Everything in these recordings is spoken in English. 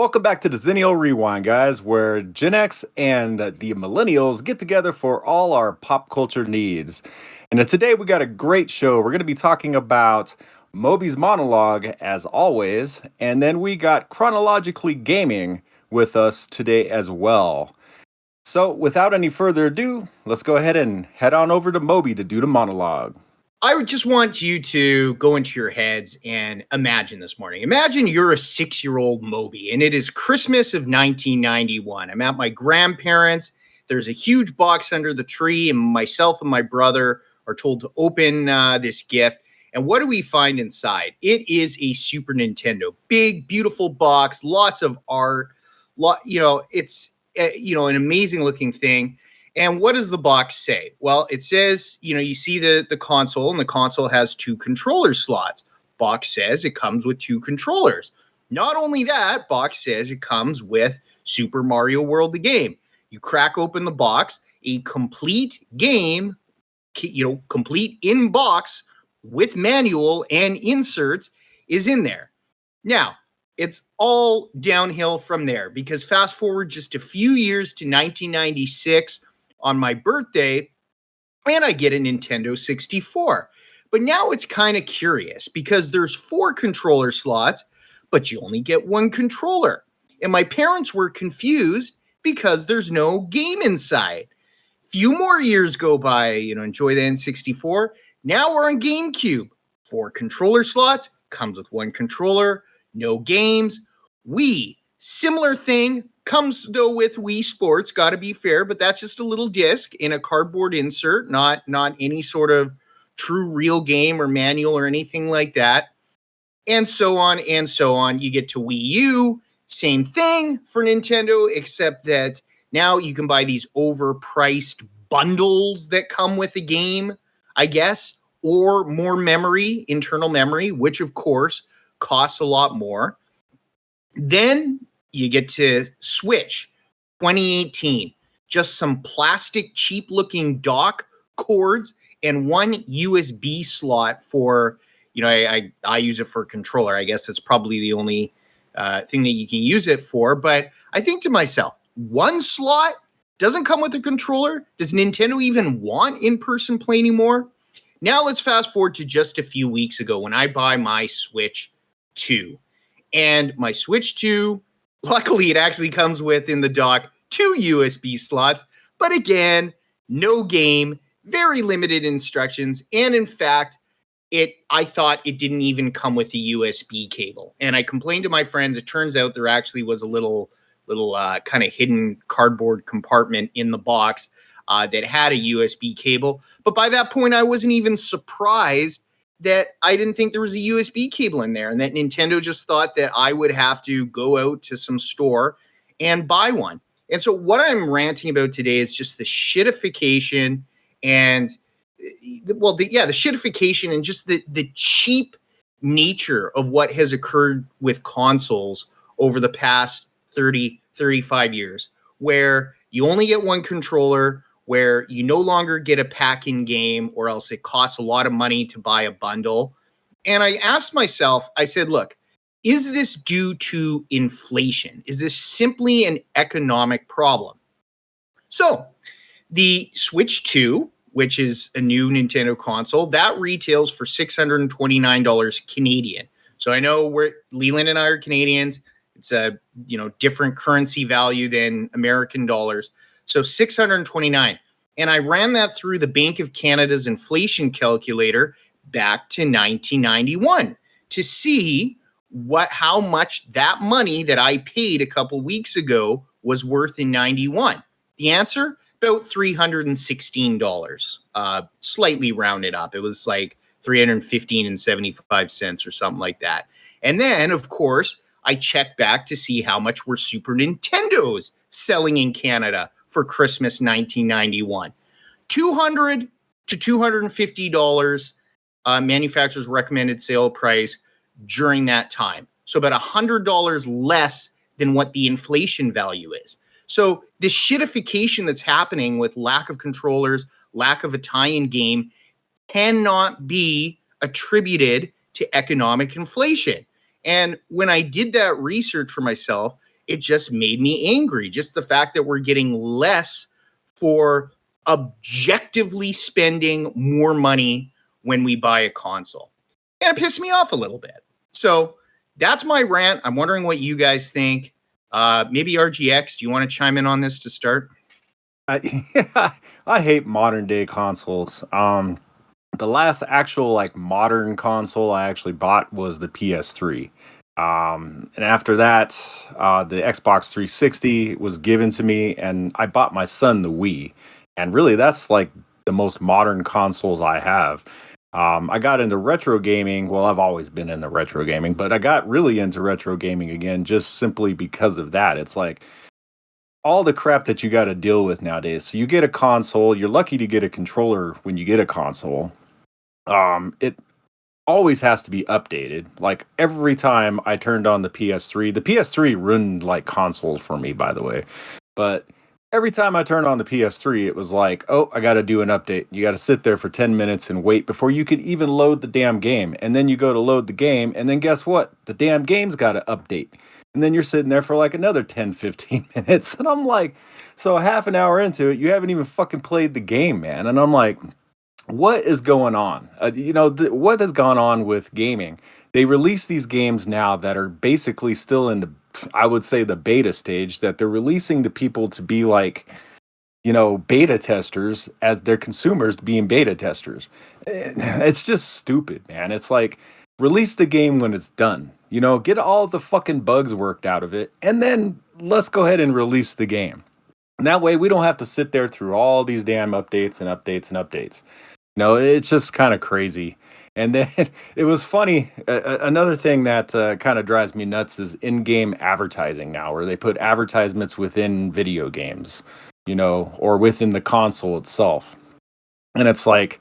Welcome back to the Xennial Rewind, guys, where Gen X and the millennials get together for all our pop culture needs. And today we got a great show. We're going to be talking about Moby's monologue, as always, and then we got Chronologically Gaming with us today as well. So, without any further ado, let's go ahead and head on over to Moby to do the monologue. I would just want you to go into your heads and imagine this morning. Imagine you're a 6-year-old Moby, and it is Christmas of 1991. I'm at my grandparents'. There's a huge box under the tree, and myself and my brother are told to open this gift. And what do we find inside? It is a Super Nintendo. Big, beautiful box, lots of art. It's an amazing looking thing. And what does the box say? Well, it says, you see the console, and the console has 2 controller slots. Box says it comes with 2 controllers. Not only that, box says it comes with Super Mario World, the game. You crack open the box, a complete game, complete in box with manual and inserts is in there. Now, it's all downhill from there because fast forward just a few years to 1996, on my birthday, and I get a Nintendo 64. But now it's kind of curious because there's 4 controller slots, but you only get 1 controller. And my parents were confused because there's no game inside. Few more years go by, enjoy the N64. Now we're on GameCube. 4 controller slots, comes with 1 controller, no games. Wii, similar thing. Comes, though, with Wii Sports, got to be fair, but that's just a little disc in a cardboard insert, not any sort of true real game or manual or anything like that. And so on and so on. You get to Wii U, same thing for Nintendo, except that now you can buy these overpriced bundles that come with the game, I guess, or more memory, internal memory, which, of course, costs a lot more. Then you get to Switch 2018, just some plastic, cheap looking dock cords and 1 USB slot for, I use it for a controller. I guess that's probably the only thing that you can use it for. But I think to myself, 1 slot doesn't come with a controller. Does Nintendo even want in-person play anymore? Now let's fast forward to just a few weeks ago when I buy my Switch 2. And my Switch 2, luckily, it actually comes with, in the dock, 2 USB slots. But again, no game, very limited instructions. And in fact, I thought it didn't even come with a USB cable. And I complained to my friends. It turns out there actually was a little kind of hidden cardboard compartment in the box that had a USB cable. But by that point, I wasn't even surprised that I didn't think there was a USB cable in there, and that Nintendo just thought that I would have to go out to some store and buy one. And so what I'm ranting about today is just the shitification and, the shitification and just the cheap nature of what has occurred with consoles over the past 30, 35 years, where you only get 1 controller, where you no longer get a pack-in game, or else it costs a lot of money to buy a bundle. And I asked myself, I said, look, is this due to inflation? Is this simply an economic problem? So the Switch 2, which is a new Nintendo console, that retails for $629 Canadian. So I know Leeland and I are Canadians. It's a different currency value than American dollars. So $629. And I ran that through the Bank of Canada's inflation calculator back to 1991 to see how much that money that I paid a couple weeks ago was worth in 91. The answer, about $316, slightly rounded up. It was like $315.75 or something like that. And then, of course, I checked back to see how much were Super Nintendos selling in Canada for Christmas 1991. $200 to $250 manufacturer's recommended sale price during that time. So about $100 less than what the inflation value is. So this shitification that's happening with lack of controllers, lack of a tie-in game, cannot be attributed to economic inflation. And when I did that research for myself, it just made me angry. Just the fact that we're getting less for objectively spending more money when we buy a console. And it pissed me off a little bit. So that's my rant. I'm wondering what you guys think. Maybe RGX, do you want to chime in on this to start? I hate modern day consoles. The last actual like modern console I actually bought was the PS3. And after that, the Xbox 360 was given to me, and I bought my son the Wii. And really, that's like the most modern consoles I have. I got into retro gaming. Well, I've always been into retro gaming, but I got really into retro gaming again just simply because of that. It's like all the crap that you got to deal with nowadays. So you get a console, you're lucky to get a controller when you get a console. It always has to be updated. Like every time I turned on the PS3 ruined like consoles for me, by the way. But every time I turned on the PS3, it was like, oh, I got to do an update. You got to sit there for 10 minutes and wait before you could even load the damn game. And then you go to load the game, and then guess what? The damn game's got to update. And then you're sitting there for like another 10, 15 minutes. And I'm like, so half an hour into it, you haven't even fucking played the game, man. And I'm like, what is going on? What has gone on with gaming? They release these games now that are basically still in the, I would say, the beta stage, that they're releasing to people to be like, beta testers as their consumers being beta testers. It's just stupid, man. It's like, release the game when it's done. Get all the fucking bugs worked out of it, and then let's go ahead and release the game. And that way we don't have to sit there through all these damn updates and updates and updates. It's just kind of crazy. And then it was funny. Another thing that kind of drives me nuts is in-game advertising now, where they put advertisements within video games, or within the console itself. And it's like,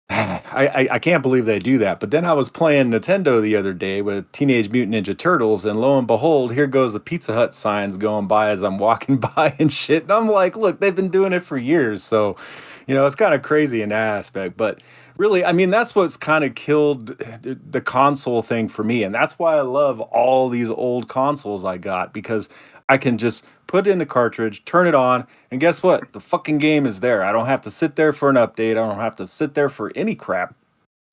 I can't believe they do that. But then I was playing Nintendo the other day with Teenage Mutant Ninja Turtles, and lo and behold, here goes the Pizza Hut signs going by as I'm walking by and shit. And I'm like, look, they've been doing it for years. So, it's kind of crazy in that aspect. But really, I mean, that's what's kind of killed the console thing for me. And that's why I love all these old consoles I got, because I can just put it in the cartridge, turn it on, and guess what? The fucking game is there. I don't have to sit there for an update. I don't have to sit there for any crap.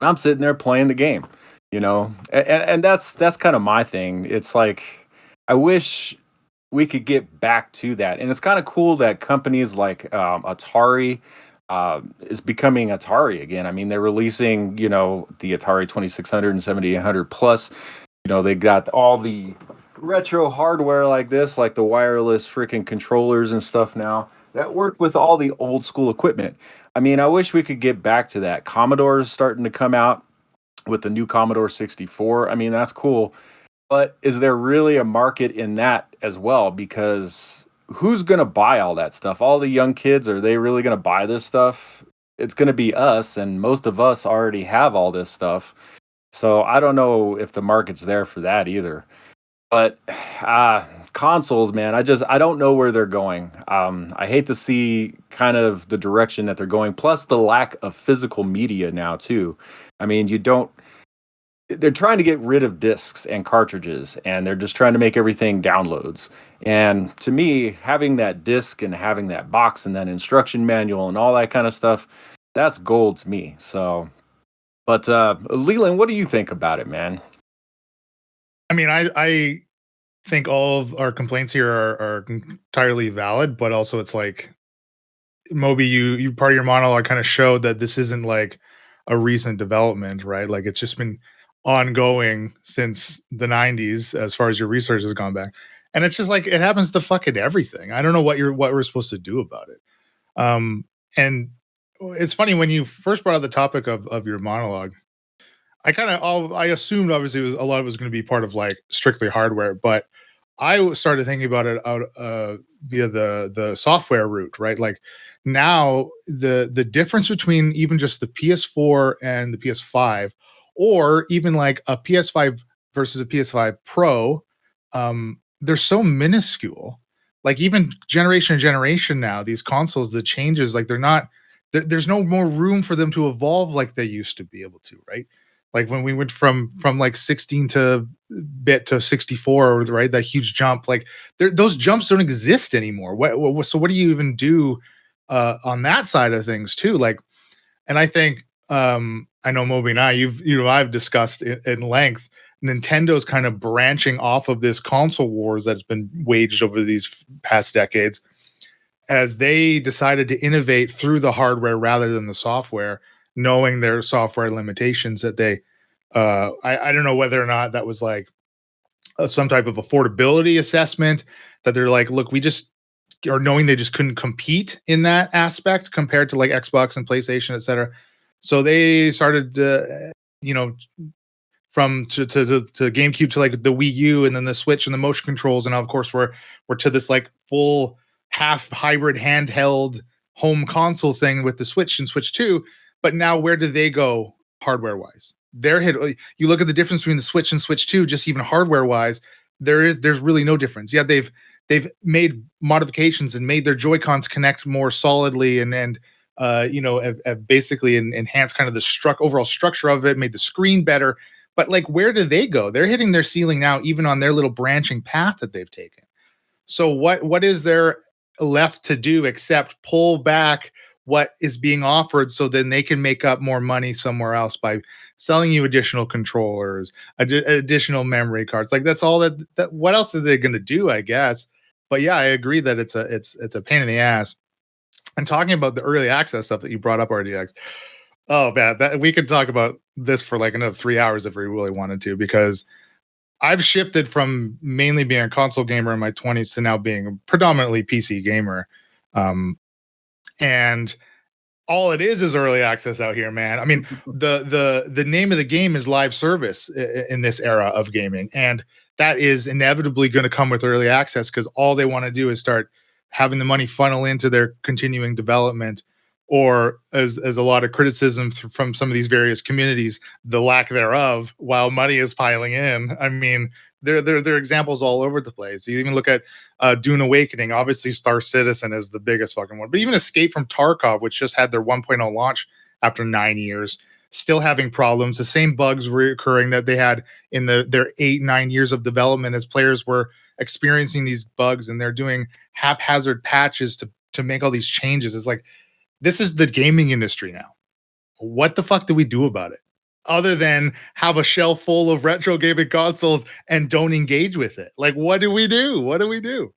I'm sitting there playing the game, and that's kind of my thing. It's like, I wish we could get back to that. And it's kind of cool that companies like Atari is becoming Atari again. I mean, they're releasing, the Atari 2600 and 7800 plus. They got all the retro hardware like this, like the wireless freaking controllers and stuff now that work with all the old school equipment. I mean, I wish we could get back to that. Commodore's starting to come out with the new Commodore 64. I mean, that's cool. But is there really a market in that as well? Because who's going to buy all that stuff? All the young kids, are they really going to buy this stuff? It's going to be us, and most of us already have all this stuff. So I don't know if the market's there for that either. But consoles, man, I don't know where they're going. I hate to see kind of the direction that they're going, plus the lack of physical media now too. I mean, they're trying to get rid of discs and cartridges, and they're just trying to make everything downloads. And to me, having that disc and having that box and that instruction manual and all that kind of stuff, that's gold to me. So, but Leeland, what do you think about it, man? I mean, I think all of our complaints here are entirely valid, but also it's like, Moby, you part of your monologue kind of showed that this isn't like a recent development, right? Like it's just been ongoing since the 90s as far as your research has gone back. And it's just like, it happens to fucking everything. I don't know what we're supposed to do about it. And it's funny, when you first brought up the topic of your monologue, I assumed obviously a lot of it was going to be part of like strictly hardware, but I started thinking about it out via the software route, right? Like now the difference between even just the PS4 and the PS5, or even like a PS5 versus a PS5 Pro, they're so minuscule. Like even generation to generation now, these consoles, the changes, like there's no more room for them to evolve like they used to be able to, right? Like when we went from like 16 to bit to 64, right? That huge jump. Like those jumps don't exist anymore. So what do you even do on that side of things too? Like, and I think I know Moby and I've discussed in length Nintendo's kind of branching off of this console wars that's been waged over these past decades, as they decided to innovate through the hardware rather than the software, knowing their software limitations that they I don't know whether or not that was like some type of affordability assessment, that they're like, look, we just or knowing they just couldn't compete in that aspect compared to like Xbox and PlayStation, etc. So they started you know, from to GameCube to like the Wii U and then the Switch and the motion controls, and now of course we're to this like full half hybrid handheld home console thing with the Switch and Switch 2. But now where do they go hardware wise? They're hit. You look at the difference between the Switch and Switch 2, just even hardware wise, there's really no difference. Yeah, they've made modifications and made their Joy-Cons connect more solidly and you know, have basically enhanced kind of the overall structure of it, made the screen better. But like, where do they go? They're hitting their ceiling now, even on their little branching path that they've taken. So what is there left to do except pull back what is being offered, so then they can make up more money somewhere else by selling you additional controllers, additional memory cards? Like that's all that what else are they going to do, I guess? But yeah, I agree that it's a pain in the ass. And talking about the early access stuff that you brought up, RDX, oh man, that we could talk about this for like another 3 hours if we really wanted to, because I've shifted from mainly being a console gamer in my 20s to now being a predominantly PC gamer. And all it is early access out here, man. I mean, the name of the game is live service in this era of gaming, and that is inevitably going to come with early access, because all they want to do is start having the money funnel into their continuing development, or as a lot of criticism from some of these various communities, the lack thereof, while money is piling in. I mean, there are examples all over the place. You even look at Dune Awakening. Obviously, Star Citizen is the biggest fucking one, but even Escape from Tarkov, which just had their 1.0 launch after 9 years, still having problems. The same bugs recurring that they had in their 8-9 years of development, as players were experiencing these bugs, and they're doing haphazard patches to make all these changes. It's like, this is the gaming industry now. What the fuck do we do about it, other than have a shelf full of retro gaming consoles and don't engage with it? Like, what do we do? What do we do?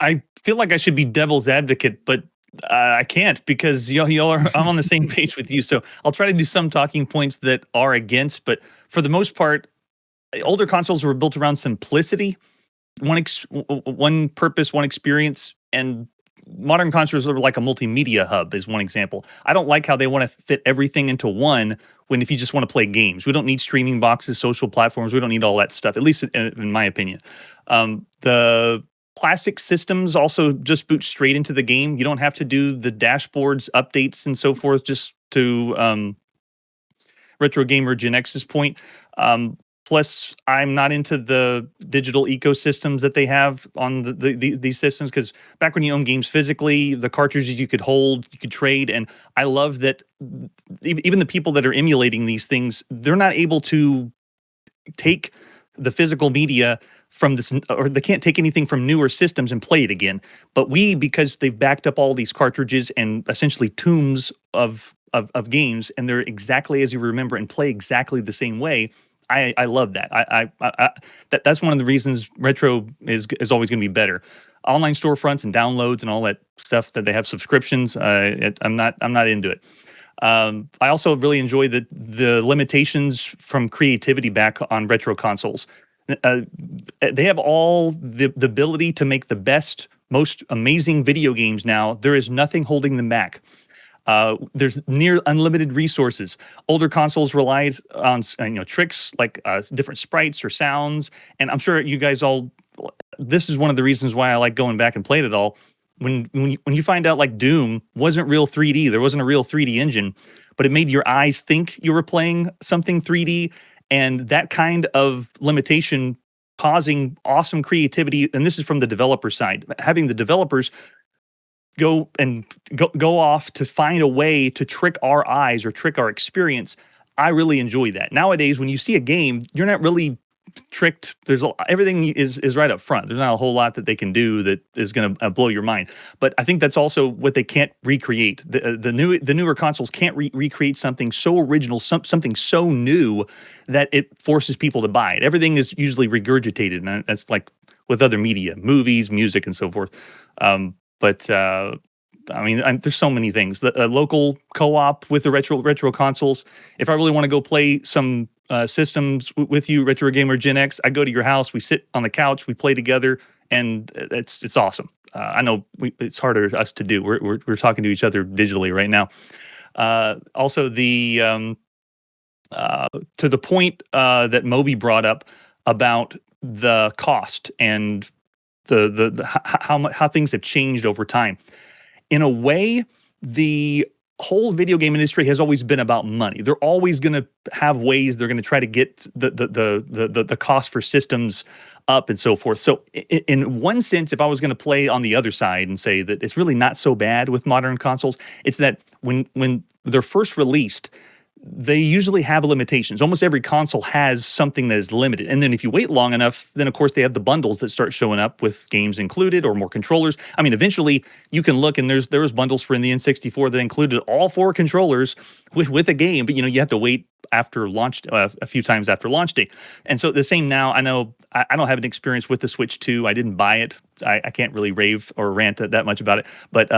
I feel like I should be devil's advocate, but I can't, because y'all are, I'm on the same page with you. So I'll try to do some talking points that are against, but for the most part, older consoles were built around simplicity, one purpose, one experience, and modern consoles are like a multimedia hub is one example. I don't like how they want to fit everything into one, when if you just want to play games, we don't need streaming boxes, social platforms. We don't need all that stuff, at least in my opinion. The classic systems also just boot straight into the game. You don't have to do the dashboards, updates, and so forth, just to RetroGamer Gen X's point. Plus, I'm not into the digital ecosystems that they have on these systems, because back when you own games physically, the cartridges you could hold, you could trade, and I love that even the people that are emulating these things, they're not able to take the physical media from this, or they can't take anything from newer systems and play it again. But because they've backed up all these cartridges and essentially tombs of games, and they're exactly as you remember and play exactly the same way, I love that. That's one of the reasons retro is always going to be better. Online storefronts and downloads and all that stuff that they have subscriptions, I'm not into it. I also really enjoy the limitations from creativity back on retro consoles. They have all the ability to make the best, most amazing video games now. There is nothing holding them back. There's near unlimited resources. Older consoles relied on tricks like different sprites or sounds, and I'm sure you guys all. This is one of the reasons why I like going back and playing it all. When you find out like Doom wasn't real 3D, there wasn't a real 3D engine, but it made your eyes think you were playing something 3D, and that kind of limitation causing awesome creativity. And this is from the developer side, having the developers go off to find a way to trick our eyes or trick our experience. I really enjoy that. Nowadays, when you see a game, you're not really tricked. Everything is right up front. There's not a whole lot that they can do that is going to blow your mind. But I think that's also what they can't recreate. The newer consoles can't recreate something so original, something so new that it forces people to buy it. Everything is usually regurgitated, and that's like with other media, movies, music, and so forth. I mean, there's so many things. The local co-op with the retro consoles. If I really want to go play some systems with you, RetroGamer Gen X, I go to your house. We sit on the couch. We play together, and it's awesome. I know it's harder for us to do. We're talking to each other digitally right now. Also, to the point that Moby brought up about the cost and how things have changed over time. In a way, the whole video game industry has always been about money. They're always going to have ways they're going to try to get the cost for systems up and so forth. So in one sense, if I was going to play on the other side and say that it's really not so bad with modern consoles, it's that when they're first released, they usually have limitations. Almost every console has something that is limited. And then if you wait long enough, then of course they have the bundles that start showing up with games included or more controllers. I mean, eventually you can look and there was bundles for in the N64 that included all 4 controllers with a game, but you have to wait after launch, a few times after launch date. And so the same now, I know I don't have an experience with the Switch 2. I didn't buy it. I can't really rave or rant that much about it. But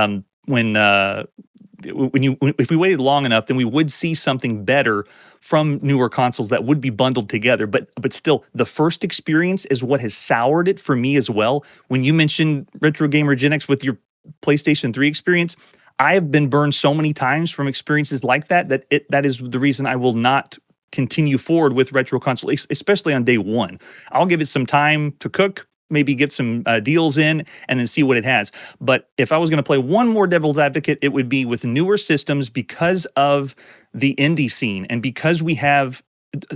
if we waited long enough, then we would see something better from newer consoles that would be bundled together. But still, the first experience is what has soured it for me as well. When you mentioned RetroGamer Gen X with your PlayStation 3 experience, I have been burned so many times from experiences like that that is the reason I will not continue forward with retro console, especially on day one. I'll give it some time to cook, maybe get some deals in, and then see what it has. But if I was going to play one more devil's advocate, it would be with newer systems because of the indie scene and because we have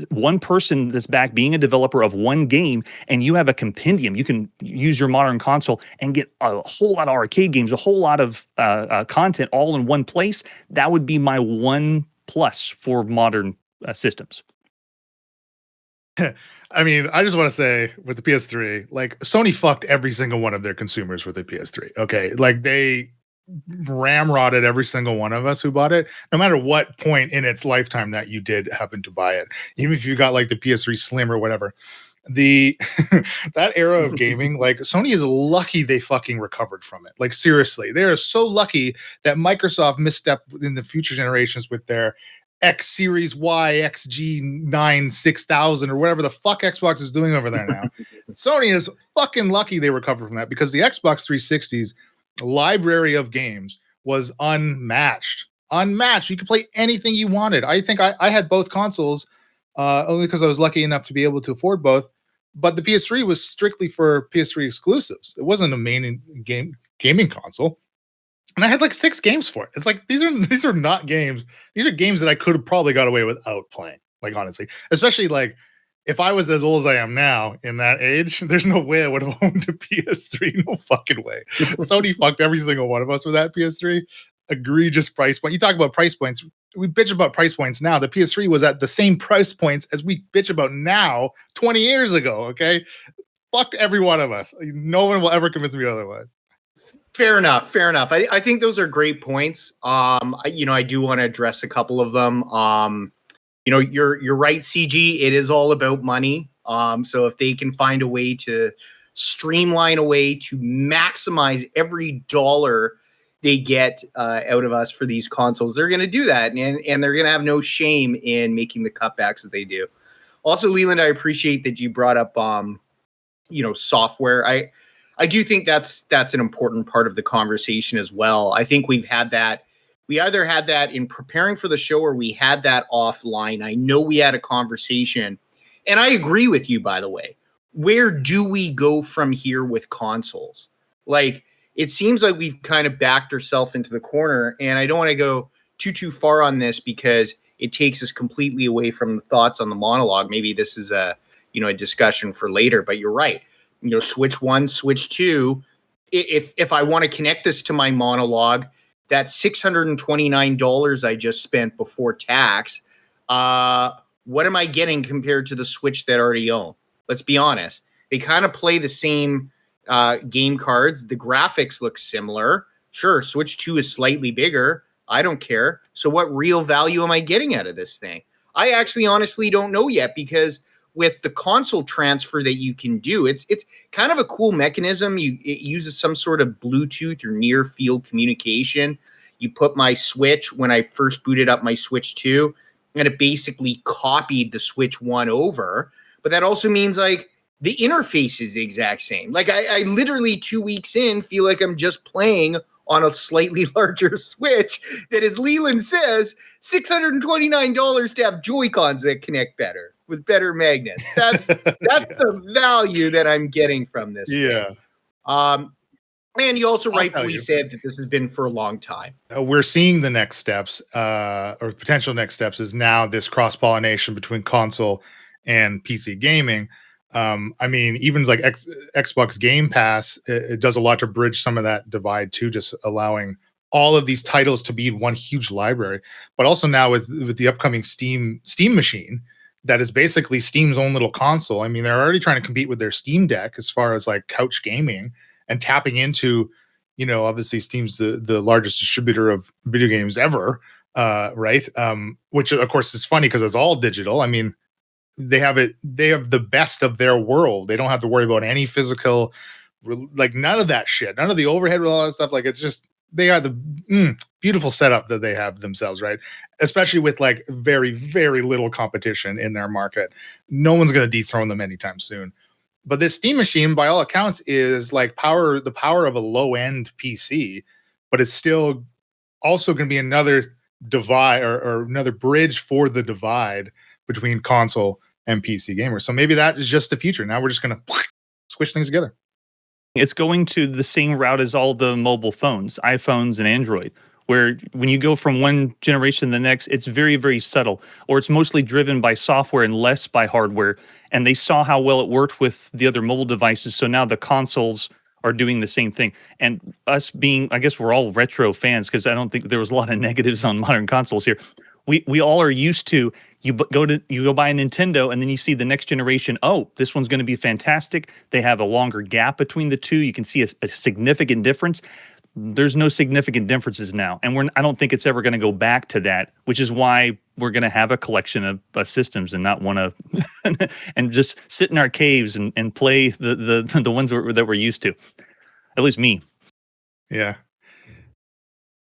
one person that's back being a developer of one game, and you have a compendium. You can use your modern console and get a whole lot of arcade games, a whole lot of content all in one place. That would be my one plus for modern systems. I mean, I just want to say with the PS3, like Sony fucked every single one of their consumers with the PS3. Okay. Like they ramrodded every single one of us who bought it, no matter what point in its lifetime that you did happen to buy it. Even if you got like the PS3 Slim or whatever. That era of gaming, like Sony is lucky they fucking recovered from it. Like seriously, they are so lucky that Microsoft misstepped in the future generations with their X Series Y, XG9 6000 or whatever the fuck Xbox is doing over there now. Sony is fucking lucky they recovered from that because the Xbox 360's library of games was unmatched. You could play anything you wanted. I think I had both consoles only because I was lucky enough to be able to afford both. But the PS3 was strictly for PS3 exclusives. It wasn't a main gaming console. And I had like 6 games for it. It's like these are not games. These are games that I could have probably got away without playing. Like honestly, especially like if I was as old as I am now in that age, there's no way I would have owned a PS3. No fucking way. Sony fucked every single one of us with that PS3. Egregious price point. You talk about price points. We bitch about price points now. The PS3 was at the same price points as we bitch about now 20 years ago. Okay. Fuck every one of us. No one will ever convince me otherwise. Fair enough. I think those are great points. I do want to address a couple of them. You're right, CG. It is all about money. So if they can find a way to streamline a way to maximize every dollar they get out of us for these consoles, they're going to do that, and they're going to have no shame in making the cutbacks that they do. Also, Leeland, I appreciate that you brought up software. I do think that's an important part of the conversation as well. I think we've had that. We either had that in preparing for the show or we had that offline. I know we had a conversation, and I agree with you, by the way. Where do we go from here with consoles? Like, it seems like we've kind of backed ourselves into the corner, and I don't want to go too far on this because it takes us completely away from the thoughts on the monologue. Maybe this is a discussion for later, but you're right. Switch 1, Switch 2. If I want to connect this to my monologue, that $629 I just spent before tax, what am I getting compared to the Switch that I already own? Let's be honest. They kind of play the same game cards. The graphics look similar. Sure, Switch 2 is slightly bigger. I don't care. So what real value am I getting out of this thing? I actually honestly don't know yet, because with the console transfer that you can do, it's kind of a cool mechanism. It uses some sort of Bluetooth or near field communication. You put my Switch, when I first booted up my Switch 2, and it basically copied the Switch 1 over. But that also means like the interface is the exact same. Like I literally 2 weeks in feel like I'm just playing on a slightly larger Switch that, as Leeland says, $629 to have Joy-Cons that connect better with better magnets. That's the value that I'm getting from this thing. And you also rightfully said that this has been for a long time. We're seeing the next steps, or potential next steps, is now this cross-pollination between console and PC gaming. I mean, even like Xbox Game Pass, it does a lot to bridge some of that divide too, just allowing all of these titles to be in one huge library. But also now with the upcoming Steam machine, that is basically Steam's own little console. I mean, they're already trying to compete with their Steam Deck as far as like couch gaming and tapping into, obviously Steam's the largest distributor of video games ever, right? Which of course is funny because it's all digital. I mean, they have the best of their world. They don't have to worry about any physical, like none of that shit, none of the overhead, all that stuff. Like it's just, they are the beautiful setup that they have themselves, right? Especially with like very, very little competition in their market. No one's going to dethrone them anytime soon. But this Steam machine, by all accounts, is like the power of a low-end PC, but it's still also going to be another divide or another bridge for the divide between console and PC gamers. So maybe that is just the future. Now we're just going to squish things together. It's going to the same route as all the mobile phones, iPhones and Android, where when you go from one generation to the next, it's very, very subtle, or it's mostly driven by software and less by hardware. And they saw how well it worked with the other mobile devices. So now the consoles are doing the same thing. And us being, I guess we're all retro fans, because I don't think there was a lot of negatives on modern consoles here. We all are used to, you go buy a Nintendo and then you see the next generation. Oh, this one's going to be fantastic. They have a longer gap between the two. You can see a significant difference. There's no significant differences now, and I don't think it's ever going to go back to that. Which is why we're going to have a collection of systems and not want to and just sit in our caves and play the ones that we're used to. At least me. Yeah.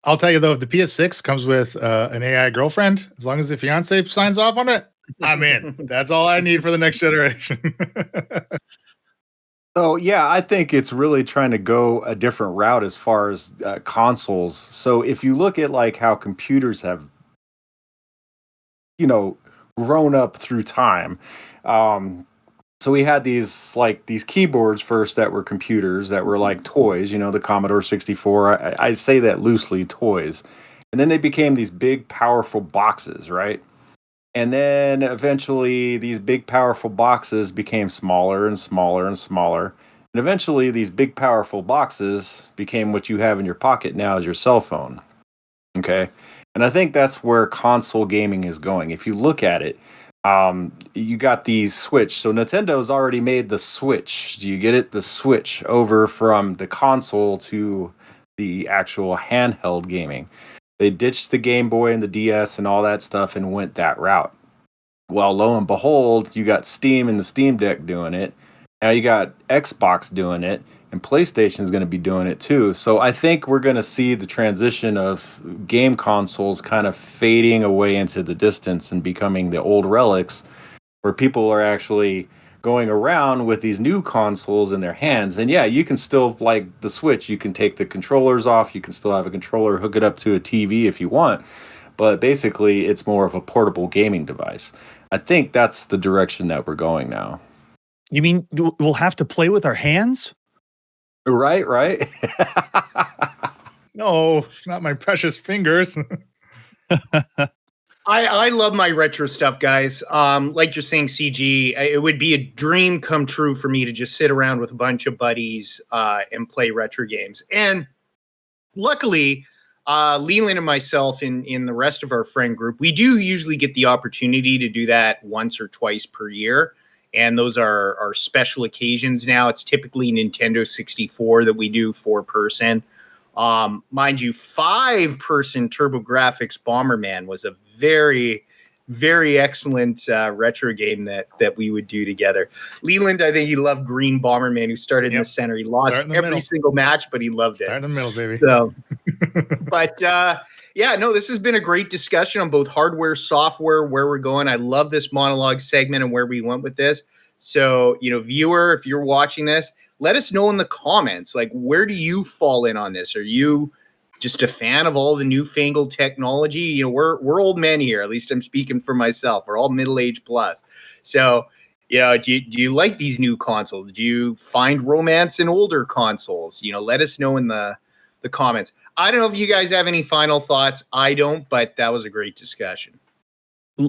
I'll tell you though, if the PS6 comes with an AI girlfriend, as long as the fiance signs off on it, I'm in. That's all I need for the next generation. So yeah, I think it's really trying to go a different route as far as consoles. So if you look at like how computers have, grown up through time. So we had these keyboards first that were computers that were like toys, the Commodore 64. I say that loosely, toys. And then they became these big, powerful boxes, right? And then eventually these big, powerful boxes became smaller and smaller and smaller. And eventually these big, powerful boxes became what you have in your pocket now as your cell phone. Okay? And I think that's where console gaming is going. If you look at it, you got the Switch. So Nintendo's already made the Switch. Do you get it? The Switch over from the console to the actual handheld gaming. They ditched the Game Boy and the DS and all that stuff and went that route. Well, lo and behold, you got Steam and the Steam Deck doing it. Now you got Xbox doing it, and PlayStation is going to be doing it too. So I think we're going to see the transition of game consoles kind of fading away into the distance and becoming the old relics, where people are actually going around with these new consoles in their hands. And yeah, you can still, like the Switch, you can take the controllers off, you can still have a controller, hook it up to a TV if you want, but basically it's more of a portable gaming device. I think that's the direction that we're going now. You mean we'll have to play with our hands? Right. No, not my precious fingers. I love my retro stuff, guys. Like you're saying, CG, it would be a dream come true for me to just sit around with a bunch of buddies and play retro games. And luckily, Leeland and myself in the rest of our friend group, we do usually get the opportunity to do that once or twice per year. And those are special occasions now. It's typically Nintendo 64 that we do 4-person. Mind you, 5-person TurboGrafx Bomberman was a very, very excellent retro game that we would do together. Leland, I think he loved Green Bomberman, who started in the center. He lost every single match, but he loved it. Start in the middle, baby. So, but yeah, no, this has been a great discussion on both hardware, software, where we're going. I love this monologue segment and where we went with this. So, viewer, if you're watching this, let us know in the comments, like, where do you fall in on this? Are you just a fan of all the newfangled technology? We're old men here. At least I'm speaking for myself. We're all middle-aged plus. So, do you like these new consoles? Do you find romance in older consoles? Let us know in the comments. I don't know if you guys have any final thoughts. I don't, but that was a great discussion.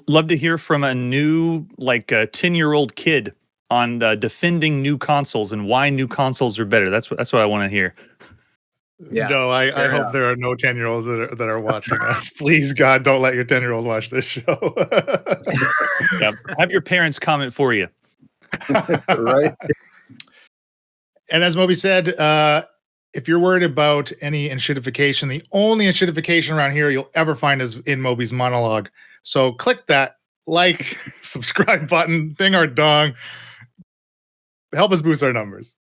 Love to hear from a new, like, 10-year-old kid on defending new consoles and why new consoles are better. That's what I want to hear. Yeah, no, I hope there are no 10-year-olds that are watching us. Please, God, don't let your 10-year-old watch this show. Yeah, have your parents comment for you. Right. And as Moby said, if you're worried about any enshittification, the only enshittification around here you'll ever find is in Moby's monologue. So click that like, subscribe button, ding our dong. Help us boost our numbers.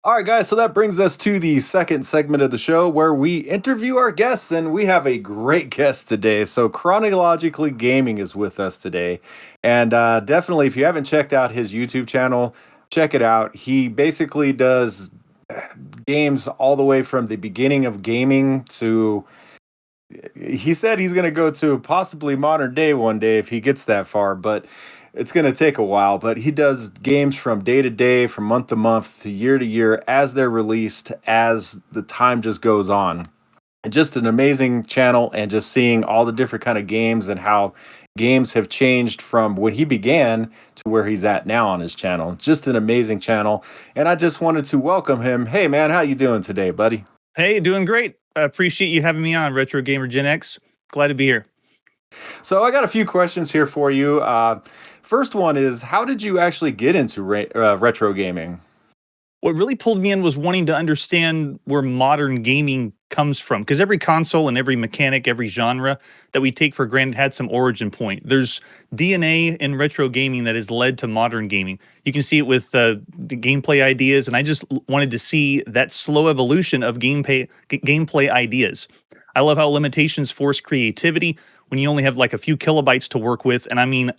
All right, guys, so that brings us to the second segment of the show where we interview our guests, and we have a great guest today. So Chronologically Gaming is with us today. And definitely, if you haven't checked out his YouTube channel, check it out. He basically does games all the way from the beginning of gaming to... He said he's going to go to possibly modern day one day if he gets that far, but it's going to take a while. But he does games from day to day, from month to month, to year as they're released, as the time just goes on. And just an amazing channel, and just seeing all the different kind of games and how games have changed from when he began to where he's at now on his channel. Just an amazing channel. And I just wanted to welcome him. Hey, man, how you doing today, buddy? Hey, doing great. I appreciate you having me on, RetroGamer Gen X. Glad to be here. So I got a few questions here for you. First one is, how did you actually get into retro gaming? What really pulled me in was wanting to understand where modern gaming comes from, because every console and every mechanic, every genre that we take for granted had some origin point. There's DNA in retro gaming that has led to modern gaming. You can see it with the gameplay ideas, and I just wanted to see that slow evolution of gameplay ideas. I love how limitations force creativity when you only have like a few kilobytes to work with. And I mean,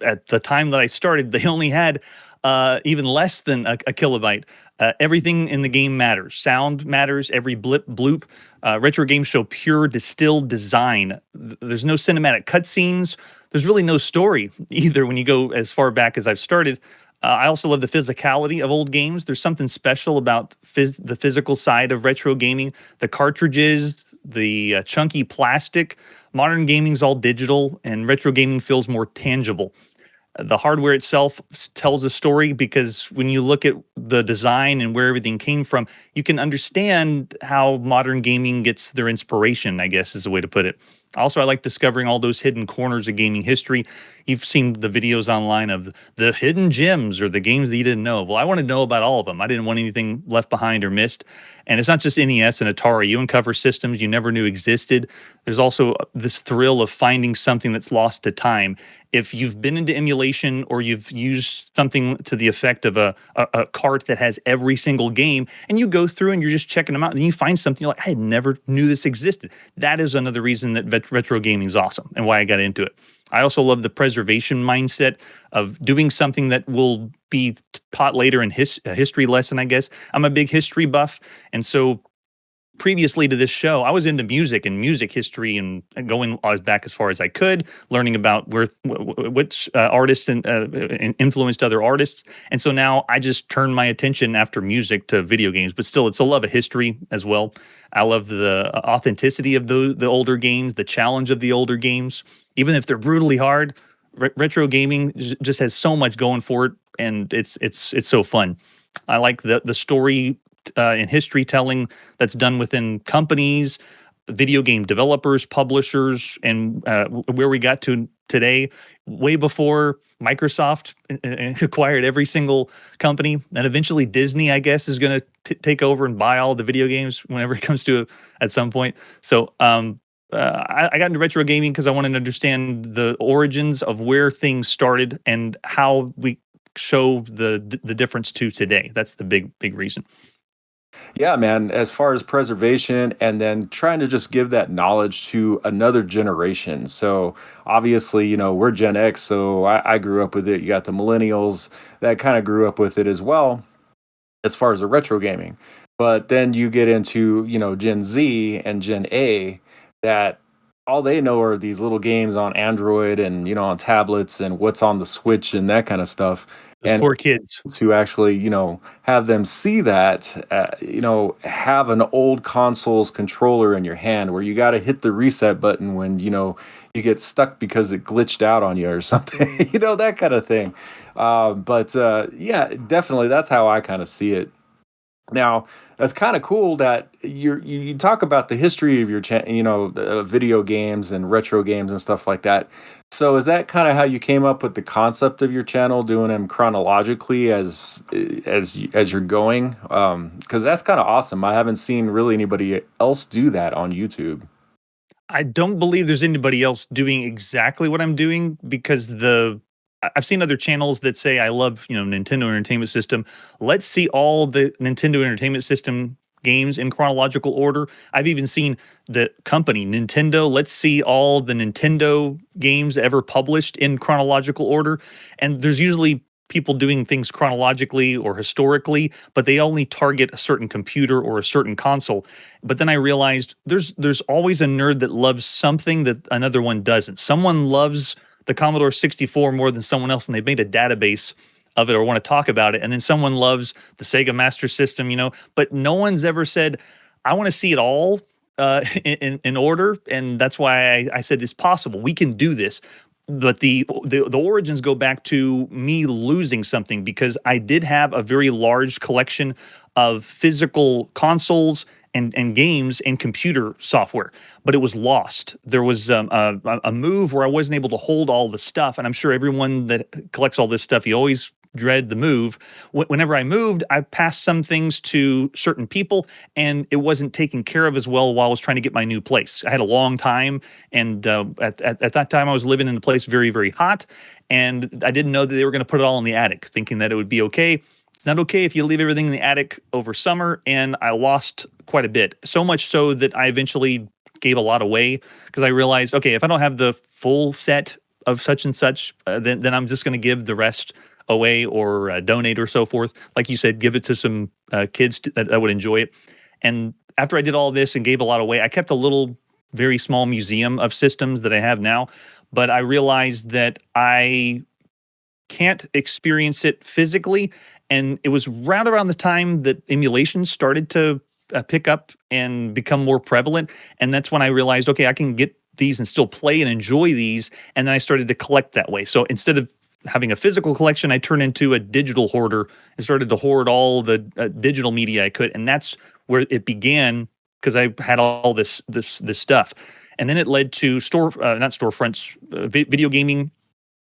at the time that I started, they only had even less than a kilobyte. Everything in the game matters. Sound matters. Every blip, bloop. Retro games show pure distilled design. There's no cinematic cutscenes. There's really no story either when you go as far back as I've started. I also love the physicality of old games. There's something special about the physical side of retro gaming. The cartridges, the chunky plastic. Modern gaming's all digital, and retro gaming feels more tangible. The hardware itself tells a story, because when you look at the design and where everything came from, you can understand how modern gaming gets their inspiration, I guess is the way to put it. Also, I like discovering all those hidden corners of gaming history. You've seen the videos online of the hidden gems or the games that you didn't know. Well, I want to know about all of them. I didn't want anything left behind or missed. And it's not just NES and Atari. You uncover systems you never knew existed. There's also this thrill of finding something that's lost to time. If you've been into emulation, or you've used something to the effect of a cart that has every single game, and you go through and you're just checking them out, and you find something you're like, I never knew this existed. That is another reason that retro gaming is awesome and why I got into it. I also love the preservation mindset of doing something that will be taught later in a history lesson, I guess. I'm a big history buff, and so previously to this show, I was into music and music history, and going as back as far as I could, learning about which artists and influenced other artists. And so now I just turn my attention after music to video games, but still it's a love of history as well. I love the authenticity of the older games, the challenge of the older games, even if they're brutally hard. Retro gaming just has so much going for it, and it's so fun. I like the story and history telling that's done within companies, video game developers, publishers, and where we got to today, way before Microsoft acquired every single company, and eventually Disney, I guess, is going to take over and buy all the video games whenever it comes to it at some point. So I got into retro gaming because I wanted to understand the origins of where things started and how we show the difference to today. That's the big reason. Yeah, man, as far as preservation and then trying to just give that knowledge to another generation. So obviously, we're Gen X, so I grew up with it. You got the millennials that kind of grew up with it as well, as far as the retro gaming. But then you get into, Gen Z and Gen A that all they know are these little games on Android and, on tablets and what's on the Switch and that kind of stuff. Those poor kids. To actually, have them see that, have an old console's controller in your hand where you got to hit the reset button when, you get stuck because it glitched out on you or something, that kind of thing. Yeah, definitely. That's how I kind of see it. Now, that's kind of cool that you talk about the history of your video games and retro games and stuff like that. So is that kind of how you came up with the concept of your channel, doing them chronologically as you're going? Because that's kind of awesome. I haven't seen really anybody else do that on YouTube. I don't believe there's anybody else doing exactly what I'm doing because I've seen other channels that say I love, Nintendo Entertainment System. Let's see all the Nintendo Entertainment System games in chronological order. I've even seen the company Nintendo. Let's see all the Nintendo games ever published in chronological order. And there's usually people doing things chronologically or historically, but they only target a certain computer or a certain console. But then I realized there's always a nerd that loves something that another one doesn't. Someone loves the Commodore 64 more than someone else, and they made a database of it or want to talk about it. And then someone loves the Sega Master System, but no one's ever said, I want to see it all in order. And that's why I said it's possible. We can do this. But the origins go back to me losing something because I did have a very large collection of physical consoles and games and computer software, but it was lost. There was a move where I wasn't able to hold all the stuff, and I'm sure everyone that collects all this stuff, you always dread the move. Whenever I moved, I passed some things to certain people, and it wasn't taken care of as well while I was trying to get my new place. I had a long time, and at that time, I was living in a place very, very hot, and I didn't know that they were going to put it all in the attic, thinking that it would be okay. It's not okay if you leave everything in the attic over summer, and I lost quite a bit. So much so that I eventually gave a lot away because I realized, okay, if I don't have the full set of such and such, then I'm just going to give the rest away or donate or so forth. Like you said, give it to some kids that would enjoy it. And after I did all this and gave a lot away, I kept a little, very small museum of systems that I have now. But I realized that I can't experience it physically. And it was right around the time that emulation started to pick up and become more prevalent. And that's when I realized, okay, I can get these and still play and enjoy these. And then I started to collect that way. So instead of having a physical collection, I turned into a digital hoarder and started to hoard all the digital media I could. And that's where it began because I had all this stuff. And then it led to not storefronts, video gaming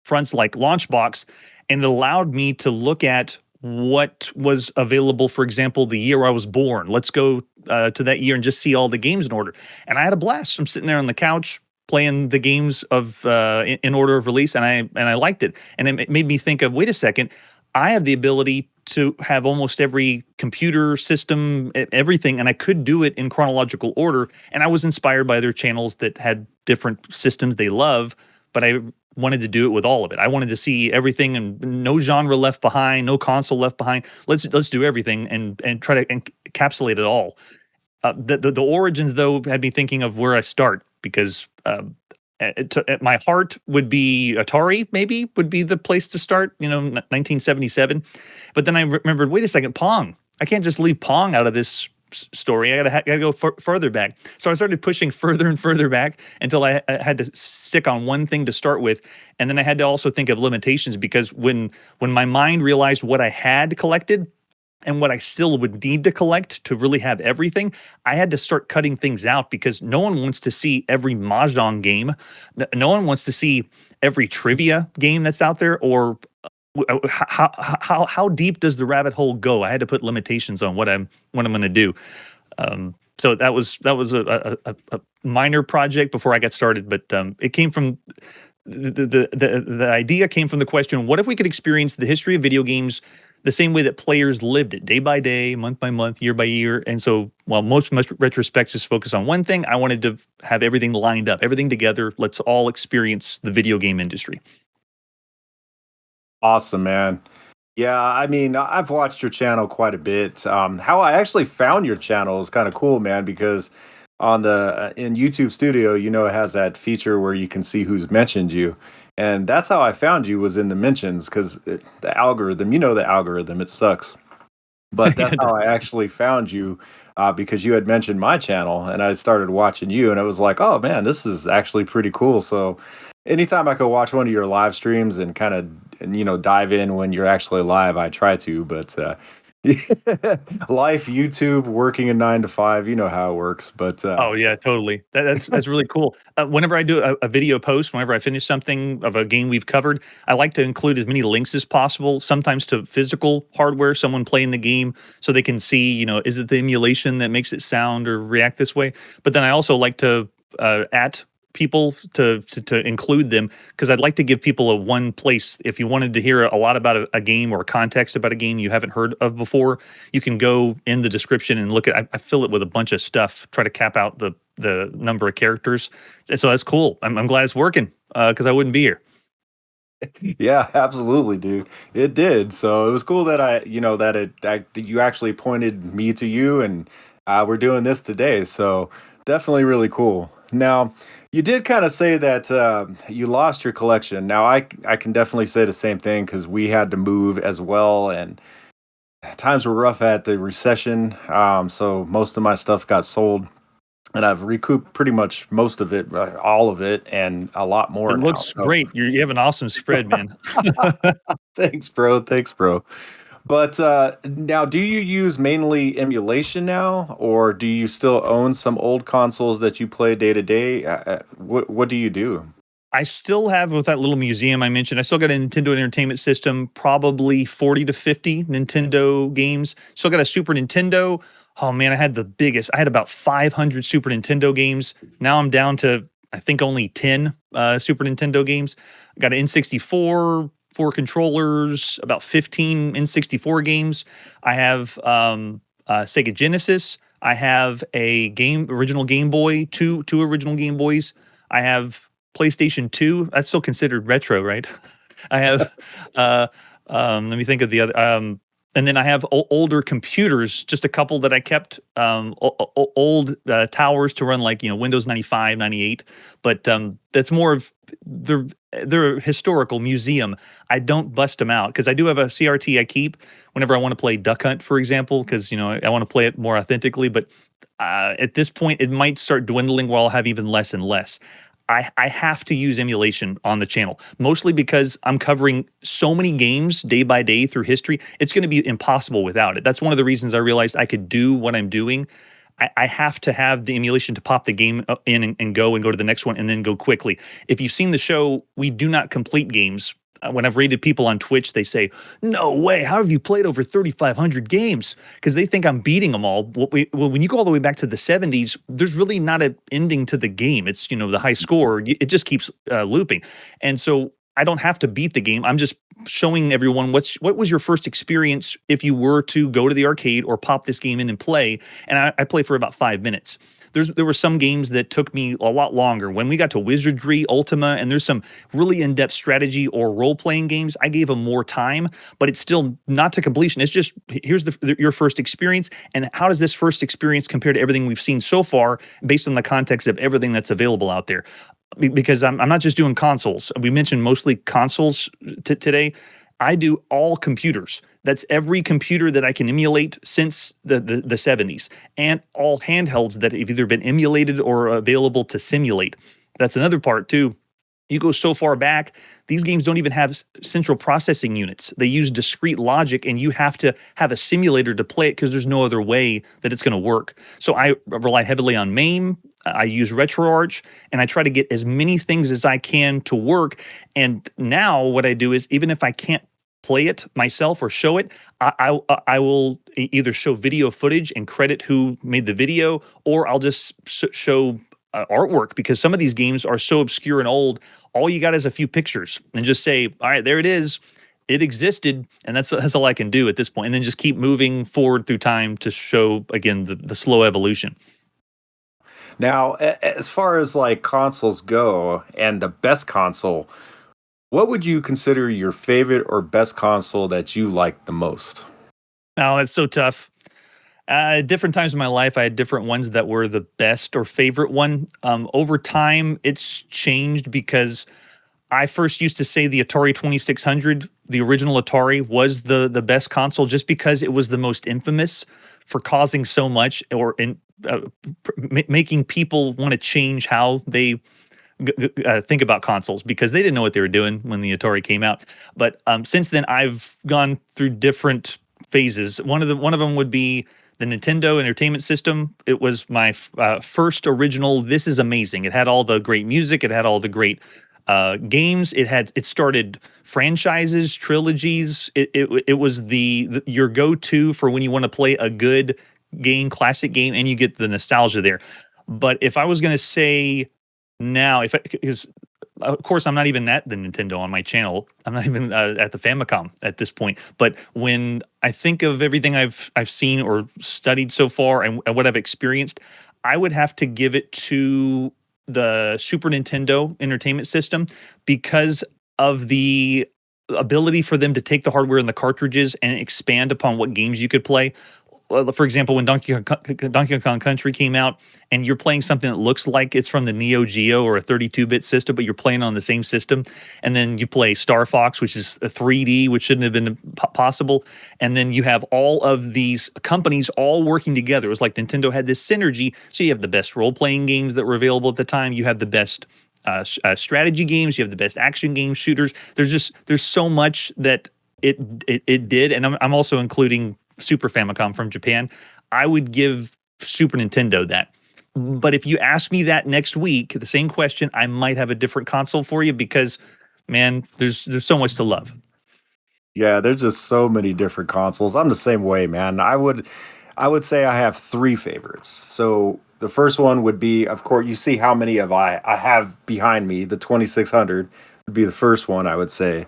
fronts like Launchbox. And it allowed me to look at what was available, for example, the year I was born. Let's go to that year and just see all the games in order. And I had a blast. I'm sitting there on the couch playing the games of in order of release, and I liked it. And it made me think of, wait a second, I have the ability to have almost every computer system, everything, and I could do it in chronological order. And I was inspired by other channels that had different systems they love, but I wanted to do it with all of it. I wanted to see everything and no genre left behind, no console left behind. Let's do everything and try to encapsulate it all. The origins, though, had me thinking of where I start because at my heart would be Atari, maybe would be the place to start, 1977. But then I remembered, wait a second, Pong. I can't just leave Pong out of this story. I gotta go further back. So I started pushing further and further back until I had to stick on one thing to start with. And then I had to also think of limitations because when my mind realized what I had collected, and what I still would need to collect to really have everything, I had to start cutting things out because no one wants to see every Mahjong game. No one wants to see every trivia game that's out there, or how deep does the rabbit hole go? I had to put limitations on what I'm going to do. So that was a minor project before I got started, but it came from the idea came from the question: what if we could experience the history of video games the same way that players lived it, day by day, month by month, year by year? And so, while most retrospectives focus on one thing, I wanted to have everything lined up, everything together. Let's all experience the video game industry. Awesome, man. Yeah, I mean, I've watched your channel quite a bit. How I actually found your channel is kind of cool, man, because on the in YouTube Studio, it has that feature where you can see who's mentioned you. And that's how I found you, was in the mentions, because the algorithm, the algorithm, it sucks. But that's how I actually found you, because you had mentioned my channel and I started watching you, and I was like, oh man, this is actually pretty cool. So anytime I could watch one of your live streams and kind of, dive in when you're actually live, I try to. But life, YouTube, working a 9 to 5, you know how it works. But Oh yeah, totally. That's really cool. Whenever I do a video post, whenever I finish something of a game we've covered, I like to include as many links as possible. Sometimes to physical hardware, someone playing the game, so they can see, is it the emulation that makes it sound or react this way? But then I also like to at people to include them, because I'd like to give people a one place. If you wanted to hear a lot about a game or context about a game you haven't heard of before, you can go in the description and look at. I fill it with a bunch of stuff, try to cap out the number of characters, and so that's cool. I'm glad it's working, because I wouldn't be here. yeah, absolutely, dude. It did. So it was cool that you actually pointed me to you, and we're doing this today. So definitely really cool. Now, you did kind of say that you lost your collection. Now, I can definitely say the same thing, because we had to move as well, and times were rough at the recession. So most of my stuff got sold, and I've recouped pretty much most of it, all of it, and a lot more It now. looks great. You have an awesome spread, man. Thanks, bro. Thanks, bro. But now, do you use mainly emulation now, or do you still own some old consoles that you play day to day? What do you do? I still have, with that little museum I mentioned, I still got a Nintendo Entertainment System, probably 40 to 50 Nintendo games. Still got a Super Nintendo. Oh man, I had the biggest. I had about 500 Super Nintendo games. Now I'm down to, I think, only 10 Super Nintendo games. I got an N64, 4 controllers, about 15 N64 games. I have Sega Genesis. I have a original Game Boy, two original Game Boys. I have PlayStation 2. That's still considered retro, right? I have, let me think of the other. And then I have older computers, just a couple that I kept, old towers to run, like, Windows 95, 98. But that's more of, they're a historical museum. I don't bust them out, because I do have a CRT I keep whenever I want to play Duck Hunt, for example, because, I want to play it more authentically. But at this point, it might start dwindling, where I'll have even less and less. I have to use emulation on the channel, mostly because I'm covering so many games day by day through history. It's going to be impossible without it. That's one of the reasons I realized I could do what I'm doing. I have to have the emulation to pop the game in and go to the next one, and then go quickly. If you've seen the show, we do not complete games. When I've rated people on Twitch, they say, "No way! How have you played over 3,500 games?" Because they think I'm beating them all. Well, when you go all the way back to the 70s, there's really not an ending to the game. It's, the high score. It just keeps looping, and so I don't have to beat the game. I'm just showing everyone what was your first experience if you were to go to the arcade or pop this game in and play. And I play for about 5 minutes. There were some games that took me a lot longer. When we got to Wizardry, Ultima, and there's some really in-depth strategy or role-playing games, I gave them more time, but it's still not to completion. It's just, here's your first experience, and how does this first experience compare to everything we've seen so far, based on the context of everything that's available out there. Because I'm not just doing consoles. We mentioned mostly consoles today. I do all computers. That's every computer that I can emulate since the 70s, and all handhelds that have either been emulated or available to simulate. That's another part too. You go so far back, these games don't even have central processing units. They use discrete logic, and you have to have a simulator to play it because there's no other way that it's going to work. So I rely heavily on MAME. I use RetroArch, and I try to get as many things as I can to work. And now what I do is, even if I can't play it myself or show it, I will either show video footage and credit who made the video, or I'll just show artwork, because some of these games are so obscure and old. All you got is a few pictures, and just say, all right, there it is. It existed, and that's all I can do at this point. And then just keep moving forward through time to show, again, the slow evolution. Now, as far as like consoles go and the best console, what would you consider your favorite or best console that you like the most? Oh, that's so tough. At different times in my life, I had different ones that were the best or favorite one. Over time, it's changed because I first used to say the Atari 2600, the original Atari, was the best console just because it was the most infamous for causing so much, or making people want to change how they think about consoles, because they didn't know what they were doing when the Atari came out. But since then, I've gone through different phases. One of them would be the Nintendo Entertainment System. It was my first original. This is amazing. It had all the great music. It had all the great games. It started franchises, trilogies. It was your go-to for when you want to play a good game, classic game, and you get the nostalgia there. But if I was going to say now, because of course I'm not even at the Nintendo on my channel. I'm not even at the Famicom at this point. But when I think of everything I've seen or studied so far, and what I've experienced, I would have to give it to the Super Nintendo Entertainment System, because of the ability for them to take the hardware and the cartridges and expand upon what games you could play. For example, when Donkey Kong Country came out, and you're playing something that looks like it's from the Neo Geo or a 32-bit system, but you're playing on the same system, and then you play Star Fox, which is a 3D, which shouldn't have been possible, and then you have all of these companies all working together. It was like Nintendo had this synergy, so you have the best role-playing games that were available at the time, you have the best strategy games, you have the best action games, shooters. There's so much that it did, and I'm also including Super Famicom from Japan. I would give Super Nintendo that. But if you ask me that next week, the same question, I might have a different console for you, because, man, there's so much to love. Yeah, there's just so many different consoles. I'm the same way, man. I would say I have three favorites. So the first one would be, of course, you see how many of I have behind me. The 2600 would be the first one, I would say.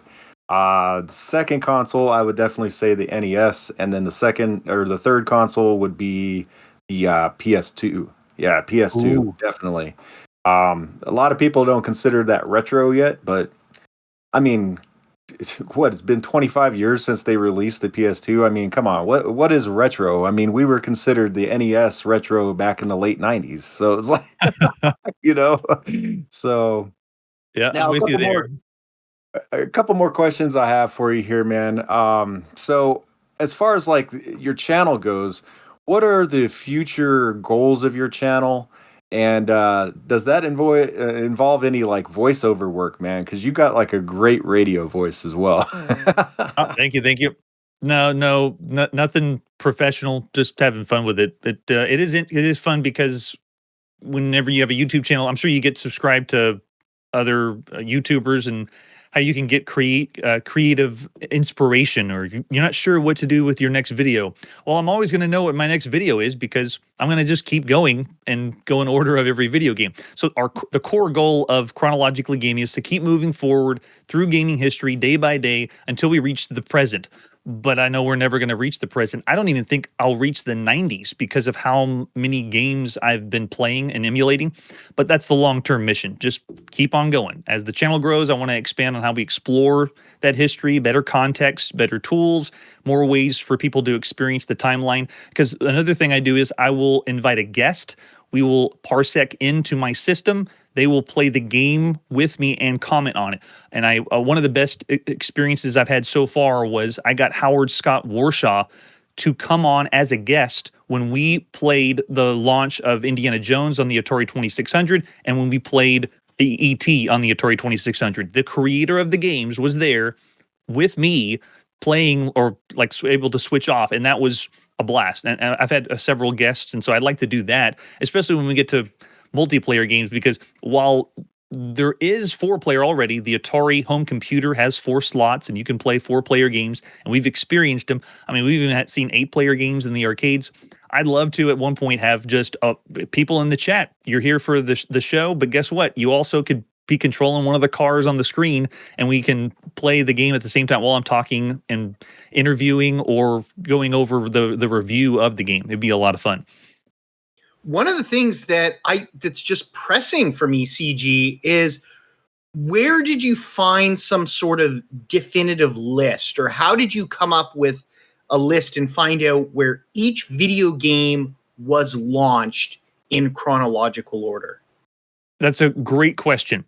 The second console, I would definitely say the NES, and then the third console would be the PS2. Yeah, PS2, Ooh. definitely. A lot of people don't consider that retro yet, but I mean, it's been 25 years since they released the PS2. I mean, come on, what is retro? I mean, we were considered the NES retro back in the late 90s, so it's like, you know, so Yeah, now I'm with you there. A couple more questions I have for you here, man. So as far as like your channel goes, what are the future goals of your channel? And does that involve any like voiceover work, man? Because you got like a great radio voice as well. Oh, thank you. No, nothing professional. Just having fun with it. It is fun, because whenever you have a YouTube channel, I'm sure you get subscribed to other YouTubers, and how you can get creative inspiration, or you're not sure what to do with your next video. Well, I'm always going to know what my next video is, because I'm going to just keep going and go in order of every video game. So the core goal of Chronologically Gaming is to keep moving forward through gaming history day by day until we reach the present. But I know we're never going to reach the present. I don't even think I'll reach the 90s, because of how many games I've been playing and emulating. But that's the long-term mission. Just keep on going. As the channel grows, I want to expand on how we explore that history, better context, better tools, more ways for people to experience the timeline. Because another thing I do is I will invite a guest. We will parsec into my system. They will play the game with me and comment on it. And one of the best experiences I've had so far was I got Howard Scott Warshaw to come on as a guest when we played the launch of Indiana Jones on the Atari 2600, and when we played ET on the Atari 2600. The creator of the games was there with me playing, or like able to switch off, and that was a blast. And I've had several guests, and so I'd like to do that, especially when we get to multiplayer games, because while there is 4-player already, the Atari home computer has 4 slots, and you can play 4-player games, and we've experienced them. I mean, we've even seen 8-player games in the arcades. I'd love to at one point have just people in the chat. You're here for the show, but guess what? You also could be controlling one of the cars on the screen, and we can play the game at the same time while I'm talking and interviewing or going over the review of the game. It'd be a lot of fun. One of the things that's just pressing for me, CG, is where did you find some sort of definitive list, or how did you come up with a list and find out where each video game was launched in chronological order? That's a great question.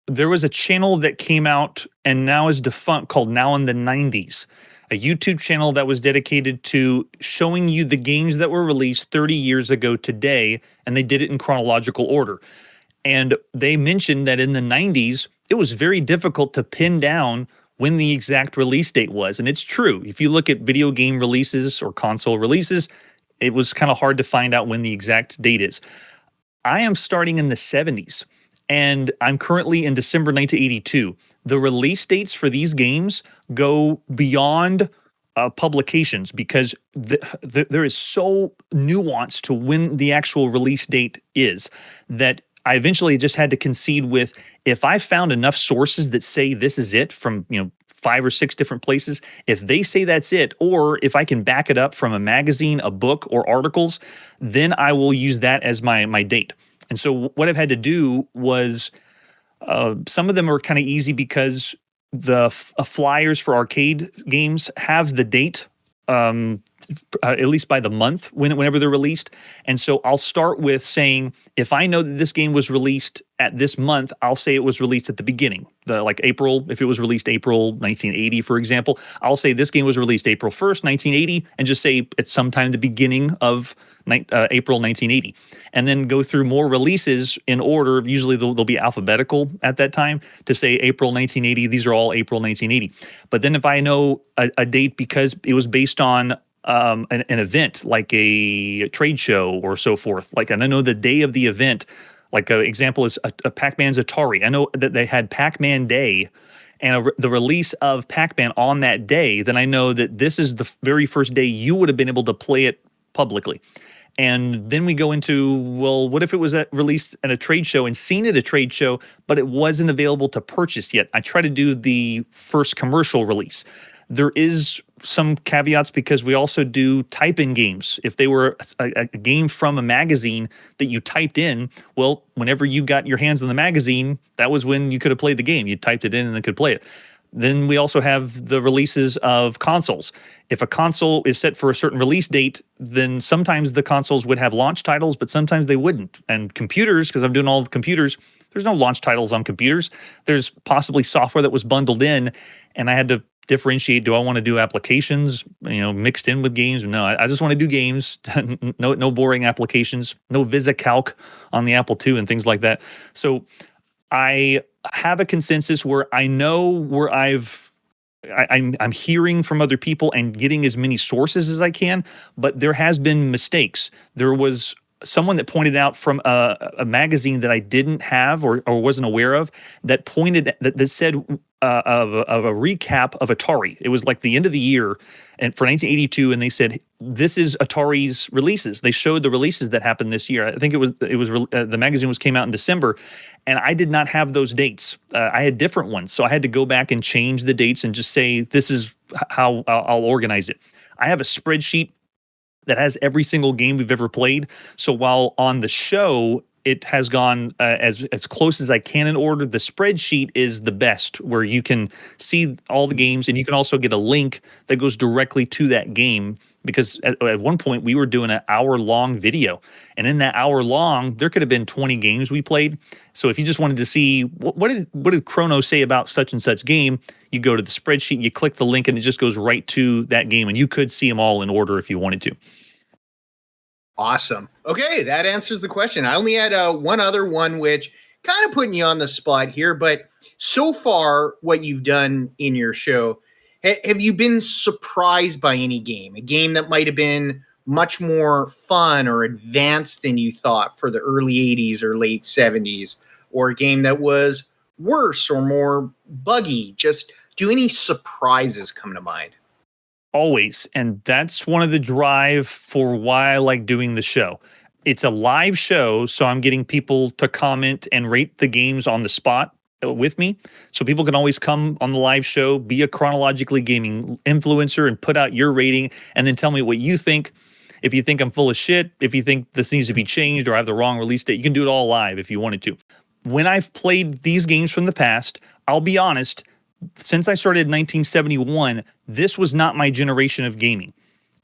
There was a channel that came out and now is defunct called Now in the 90s, a YouTube channel that was dedicated to showing you the games that were released 30 years ago today, and they did it in chronological order. And they mentioned that in the 90s, it was very difficult to pin down when the exact release date was. And it's true. If you look at video game releases or console releases, it was kind of hard to find out when the exact date is. I am starting in the 70s, and I'm currently in December 1982. The release dates for these games go beyond publications, because there is so nuanced to when the actual release date is that I eventually just had to concede with, if I found enough sources that say this is it from 5 or 6 different places, if they say that's it, or if I can back it up from a magazine, a book, or articles, then I will use that as my date. And so what I've had to do was, some of them are kind of easy because the flyers for arcade games have the date, at least by the month whenever they're released. And so I'll start with saying, if I know that this game was released at this month, I'll say it was released at the beginning, like April. If it was released April 1980, for example, I'll say this game was released April 1st, 1980, and just say it's sometime the beginning of April 1980, and then go through more releases in order. Usually they'll be alphabetical at that time to say April 1980. These are all April 1980. But then if I know a date because it was based on an event, like a trade show or so forth, and I know the day of the event, like an example is a Pac-Man's Atari. I know that they had Pac-Man Day and the release of Pac-Man on that day, then I know that this is the very first day you would have been able to play it publicly. And then we go into, well, what if it was released at a trade show and seen at a trade show, but it wasn't available to purchase yet? I try to do the first commercial release. There is some caveats because we also do type-in games. If they were a game from a magazine that you typed in, well, whenever you got your hands on the magazine, that was when you could have played the game. You typed it in and then could play it. Then we also have the releases of consoles. If a console is set for a certain release date, then sometimes the consoles would have launch titles, but sometimes they wouldn't. And computers, because I'm doing all the computers, there's no launch titles on computers. There's possibly software that was bundled in, and I had to differentiate. Do I want to do applications, mixed in with games? No, I just want to do games. No boring applications. No VisiCalc on the Apple II and things like that. So I have a consensus where I know where I'm hearing from other people and getting as many sources as I can, but there has been mistakes. There was someone that pointed out from a magazine that I didn't have or wasn't aware of that said of a recap of Atari. It was like the end of the year and for 1982, and they said this is Atari's releases. They showed the releases that happened this year. I think the magazine came out in December, and I did not have those dates. I had different ones, so I had to go back and change the dates and just say this is how I'll organize it. I have a spreadsheet that has every single game we've ever played. So while on the show, it has gone as close as I can in order, the spreadsheet is the best, where you can see all the games, and you can also get a link that goes directly to that game. Because at one point, we were doing an hour-long video. And in that hour-long, there could have been 20 games we played. So if you just wanted to see, what did Chrono say about such and such game, you go to the spreadsheet, you click the link, and it just goes right to that game. And you could see them all in order if you wanted to. Awesome. Okay, that answers the question. I only had one other one, which kind of putting you on the spot here, but so far, what you've done in your show, have you been surprised by any game? A game that might have been much more fun or advanced than you thought for the early 80s or late 70s, or a game that was worse or more buggy? Just do any surprises come to mind? Always. And that's one of the drive for why I like doing the show. It's a live show, so I'm getting people to comment and rate the games on the spot with me. So people can always come on the live show, be a Chronologically Gaming influencer and put out your rating and then tell me what you think. If you think I'm full of shit, if you think this needs to be changed or I have the wrong release date, you can do it all live if you wanted to. When I've played these games from the past, I'll be honest, since I started in 1971, this was not my generation of gaming.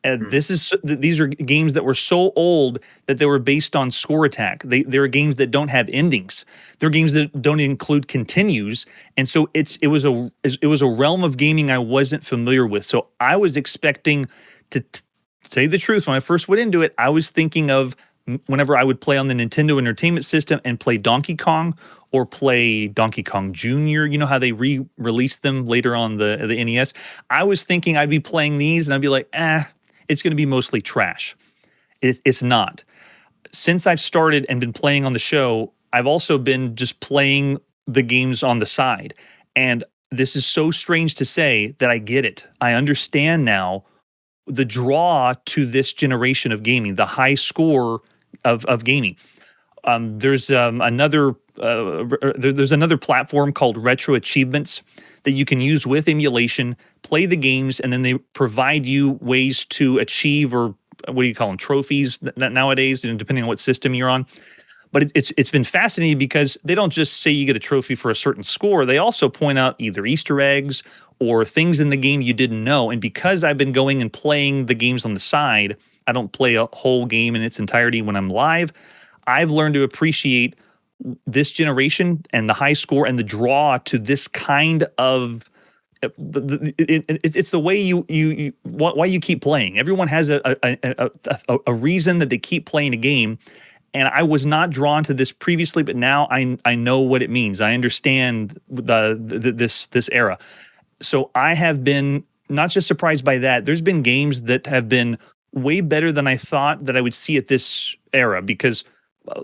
These are games that were so old that they were based on score attack. They are games that don't have endings. They're games that don't include continues, and so it was a realm of gaming I wasn't familiar with. So I was expecting to say the truth. When I first went into it, I was thinking of whenever I would play on the Nintendo Entertainment System and play Donkey Kong or play Donkey Kong Jr., you know how they re-released them later on the NES. I was thinking I'd be playing these and I'd be like, it's going to be mostly trash. It's not. Since I've started and been playing on the show, I've also been just playing the games on the side. And this is so strange to say that I get it. I understand now the draw to this generation of gaming, the high score of gaming. There's another platform called Retro Achievements that you can use with emulation, play the games, and then they provide you ways to achieve, or what do you call them, trophies that nowadays, depending on what system you're on. But it's been fascinating because they don't just say you get a trophy for a certain score. They also point out either Easter eggs or things in the game you didn't know. And because I've been going and playing the games on the side, I don't play a whole game in it's entirety when I'm live. I've learned to appreciate this generation and the high score and the draw to this kind of it's the way why you keep playing. Everyone has a reason that they keep playing a game, and I was not drawn to this previously, but now I know what it means. I understand this era. So I have been not just surprised by that. There's been games that have been way better than I thought that I would see at this era, because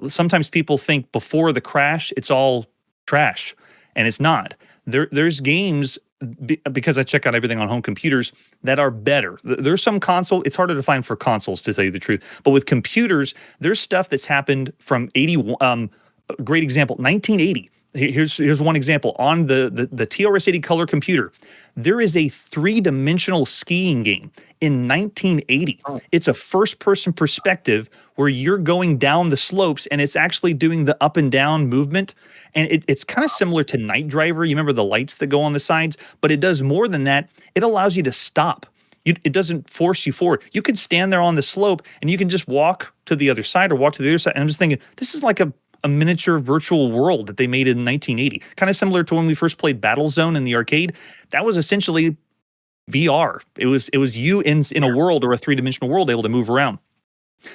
sometimes people think before the crash, it's all trash, and it's not. There's games, because I check out everything on home computers, that are better. There's some console, it's harder to find for consoles, to tell you the truth. But with computers, there's stuff that's happened from 81, great example, 1980. Here's one example. On the TRS-80 color computer, there is a three-dimensional skiing game in 1980. Oh. It's a first-person perspective where you're going down the slopes, and it's actually doing the up and down movement. And it's kind of similar to Night Driver. You remember the lights that go on the sides? But it does more than that. It allows you to stop. It doesn't force you forward. You can stand there on the slope, and you can just walk to the other side or walk to the other side. And I'm just thinking, this is like a miniature virtual world that they made in 1980. Kind of similar to when we first played Battlezone in the arcade. That was essentially VR. It was you in a world, or a three-dimensional world, able to move around.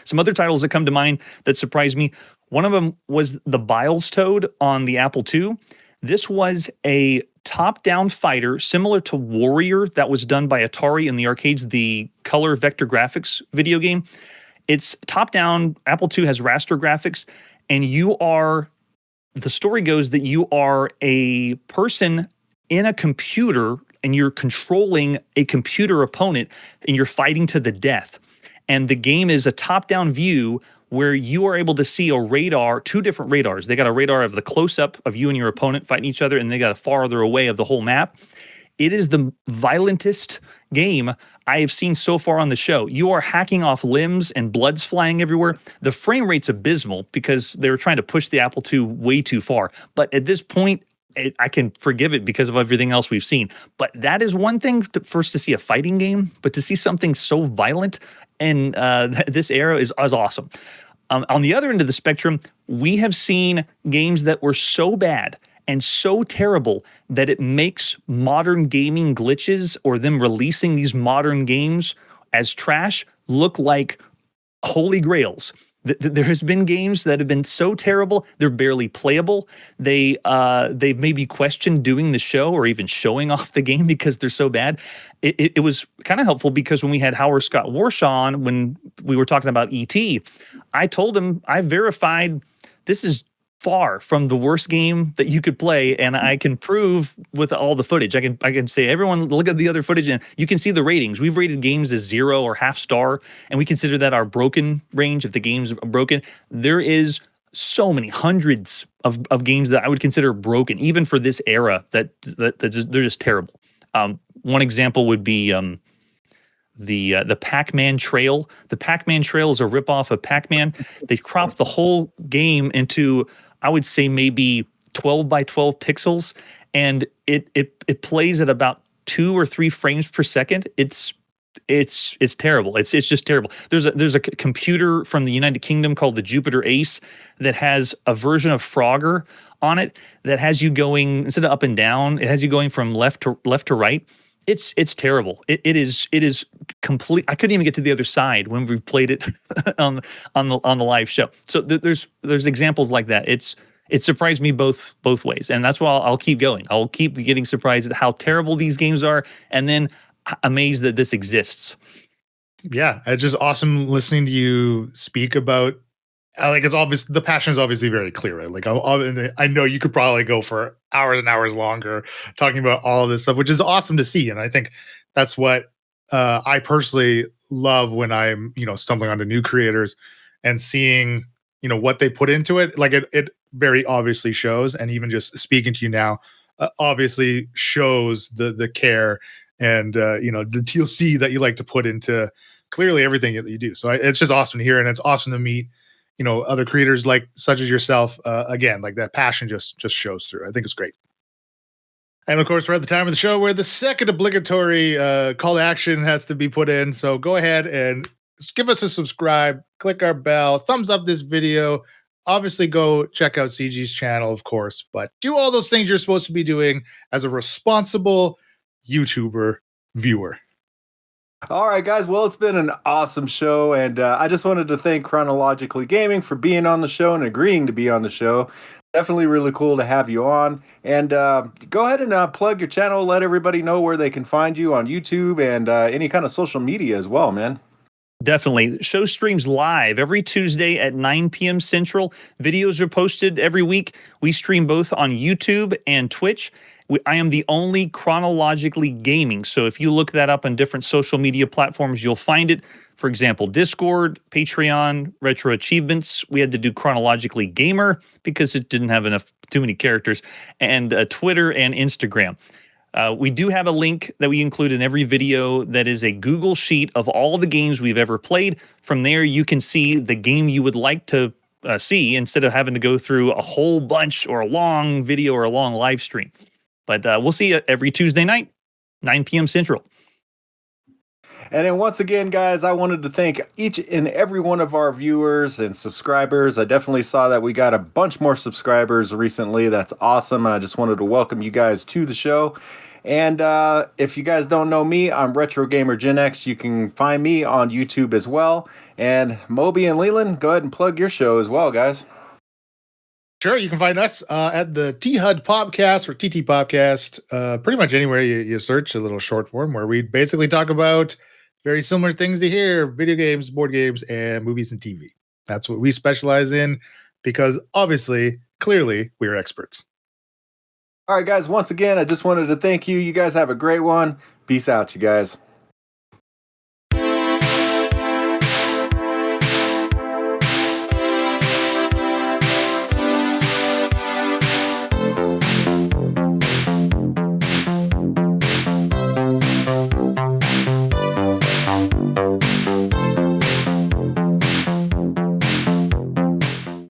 Some other titles that come to mind that surprised me, one of them was the Biles Toad on the Apple II. This was a top-down fighter similar to Warrior that was done by Atari in the arcades, the color vector graphics video game. It's top-down. Apple II has raster graphics, and the story goes that you are a person in a computer, and you're controlling a computer opponent, and you're fighting to the death. And the game is a top-down view where you are able to see a radar, two different radars. They got a radar of the close-up of you and your opponent fighting each other, and they got a farther away of the whole map. It is the violentest game I have seen so far on the show. You are hacking off limbs and blood's flying everywhere. The frame rate's abysmal because they were trying to push the Apple II way too far. But at this point, I can forgive it because of everything else we've seen. But that is one thing first to see a fighting game, but to see something so violent in this era is awesome. On the other end of the spectrum, we have seen games that were so bad and so terrible that it makes modern gaming glitches, or them releasing these modern games as trash, look like holy grails. There has been games that have been so terrible they're barely playable. They've maybe questioned doing the show or even showing off the game because they're so bad. It was kind of helpful because when we had Howard Scott Warshaw on, when we were talking about ET, I told him I verified this is far from the worst game that you could play, and I can prove with all the footage. I can say, everyone look at the other footage, and you can see the ratings. We've rated games as 0 or half star, and we consider that our broken range. If the game's broken, there is so many hundreds of games that I would consider broken, even for this era, that they're just terrible. One example would be the Pac-Man Trail. The Pac-Man Trail is a ripoff of Pac-Man. They cropped the whole game into, I would say, maybe 12 by 12 pixels, and it plays at about 2 or 3 frames per second. It's terrible. It's just terrible. There's a computer from the United Kingdom called the Jupiter Ace that has a version of Frogger on it that has you going, instead of up and down, it has you going from left to right. It's terrible. It is complete. I couldn't even get to the other side when we played it on the live show. So there's examples like that. It surprised me both ways, and that's why I'll keep going. I'll keep getting surprised at how terrible these games are, and then amazed that this exists. Yeah, it's just awesome listening to you speak about. Like, it's obvious, the passion is obviously very clear, right? Like, I know you could probably go for hours and hours longer talking about all of this stuff, which is awesome to see. And I think that's what I personally love when I'm, stumbling onto new creators and seeing, what they put into it. Like, it very obviously shows, and even just speaking to you now, obviously shows the care and the TLC that you like to put into clearly everything that you do. So it's just awesome to hear, and it's awesome to meet other creators like such as yourself. Again, like, that passion just shows through. I think it's great. And of course, we're at the time of the show where the second obligatory call to action has to be put in. So go ahead and give us a subscribe, click our bell, thumbs up this video. Obviously, go check out CG's channel, of course, but do all those things you're supposed to be doing as a responsible YouTuber viewer. All right, guys. Well, it's been an awesome show, and I just wanted to thank Chronologically Gaming for being on the show and agreeing to be on the show. Definitely really cool to have you on. And go ahead and plug your channel. Let everybody know where they can find you on YouTube and any kind of social media as well, man. Definitely. Show streams live every Tuesday at 9 p.m. Central. Videos are posted every week. We stream both on YouTube and Twitch. I am the only Chronologically Gaming. So if you look that up on different social media platforms, you'll find it. For example, Discord, Patreon, Retro Achievements. We had to do Chronologically Gamer because it didn't have too many characters, and Twitter and Instagram. We do have a link that we include in every video that is a Google Sheet of all the games we've ever played. From there, you can see the game you would like to see instead of having to go through a whole bunch or a long video or a long live stream. But we'll see you every Tuesday night, 9 p.m. Central. And then once again, guys, I wanted to thank each and every one of our viewers and subscribers. I definitely saw that we got a bunch more subscribers recently. That's awesome. And I just wanted to welcome you guys to the show. And if you guys don't know me, I'm RetroGamer Gen X. You can find me on YouTube as well. And Moby and Leeland, go ahead and plug your show as well, guys. Sure, you can find us at the T-HUD Podcast or TT Podcast, pretty much anywhere you search a little short form where we basically talk about very similar things to here: video games, board games, and movies and TV. That's what we specialize in because obviously, clearly, we're experts. All right, guys, once again, I just wanted to thank you. You guys have a great one. Peace out, you guys.